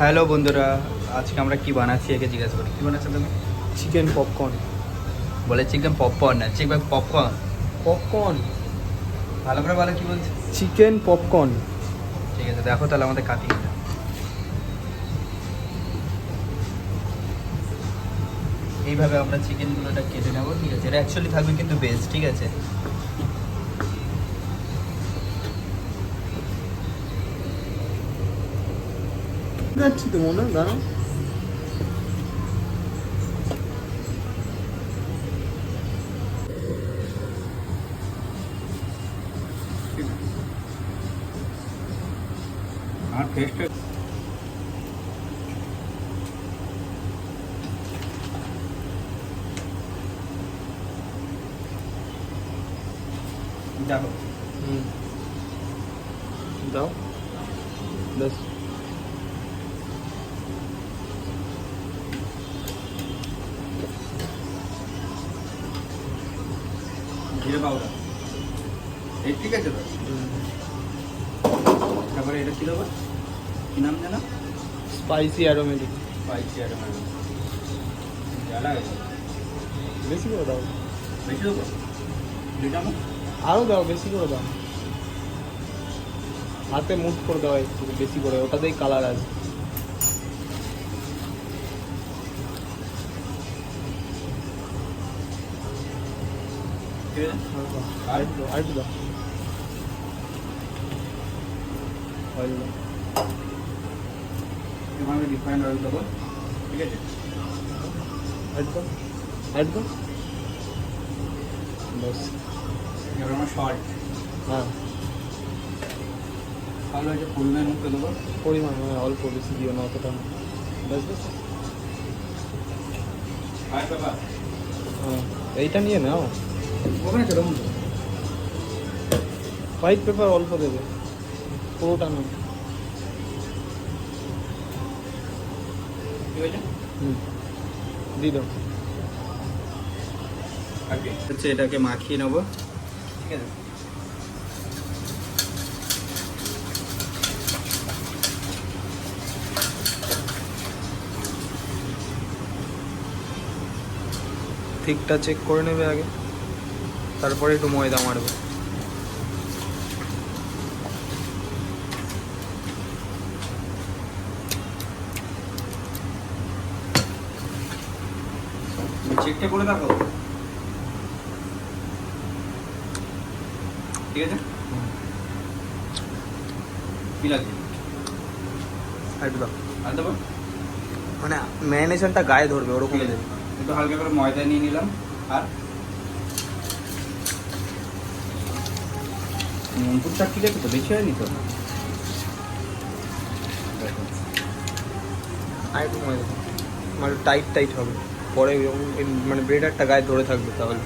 Hello বন্ধুরা, আজকে আমরা কি বানাচ্ছি একে জিজ্ঞাসা করি। কি বানাচ্ছো তুমি? Chicken popcorn. বলে চিকেন পপকর্ন না, চিকেন পপকর্ন। পপকর্ন, ভালো করে বলো কি বলছে। Chicken popcorn. ঠিক আছে, দেখো তাহলে আমাদের কাটিংটা। এইভাবে আমরা চিকেনগুলোটা কেটে নেবো, ঠিক আছে। এটা অ্যাকচুয়ালি থাকবে কিন্তু বেস্ট, ঠিক আছে। যাচ্ছি তো মনে হয়, দাঁড়াও। আমার টেস্টটা দেখো। দাও ব্যাস। জিরে পাউডার এই ঠিক আছে তো। তারপরে এটা ছিল কি নাম জানো? Spicy aromatic. Spicy aroma. জ্বালা গেছে, বেশি করে দাও, বেশি দেবো দুইটা মো। আরও দাও, বেশি করে দাও। হাতে মুঠ করে দাও একটু বেশি করে, ওটাতেই কালার আছে। ঠিক আছে, আরেকটু দাও, আরেকটু দাও। অয়েল দাও। এখানে রিফাইন্ড অয়েল দেবো, ঠিক আছে। একদম একদম ব্যাস। এবার আমার সল্ট, হ্যাঁ, ভালো হয়েছে। পরিমাণ মতো দেবো। পরিমাণ অল্প, বেশি দিও না, অতটা না। ব্যাস ব্যাস। আর বাবা হ্যাঁ, এইটা নিয়ে নাও। ওখানে চলো বন্ধু। হোয়াইট পেপার অল্প দেবে, পুরোটা না। ঠিক আছে, দিয়ে দাও। হচ্ছে এটাকে মাখিয়ে নেবো, ঠিক আছে। ঠিকটা চেক করে নেবে আগে, তারপরে একটু ময়দা মারবে। চেকটা করে দেখো, ঠিক আছে। কি লাগছে? একটু দাও, আর দেবো, মানে ম্যারিনেশনটা গায়ে ধরবে ওরকম ঠিক আছে। দেবে। একটু হালকা করে ময়দা নিয়ে নিলাম। আর মনপুরটা ঠিক আছে তো, বেশি হয়নি তো। দেখো, আর একটু ময়দা দাও, মানে টাইট টাইট হবে পরে, মানে ব্রেডারটা গায়ে ধরে থাকবে তাহলে।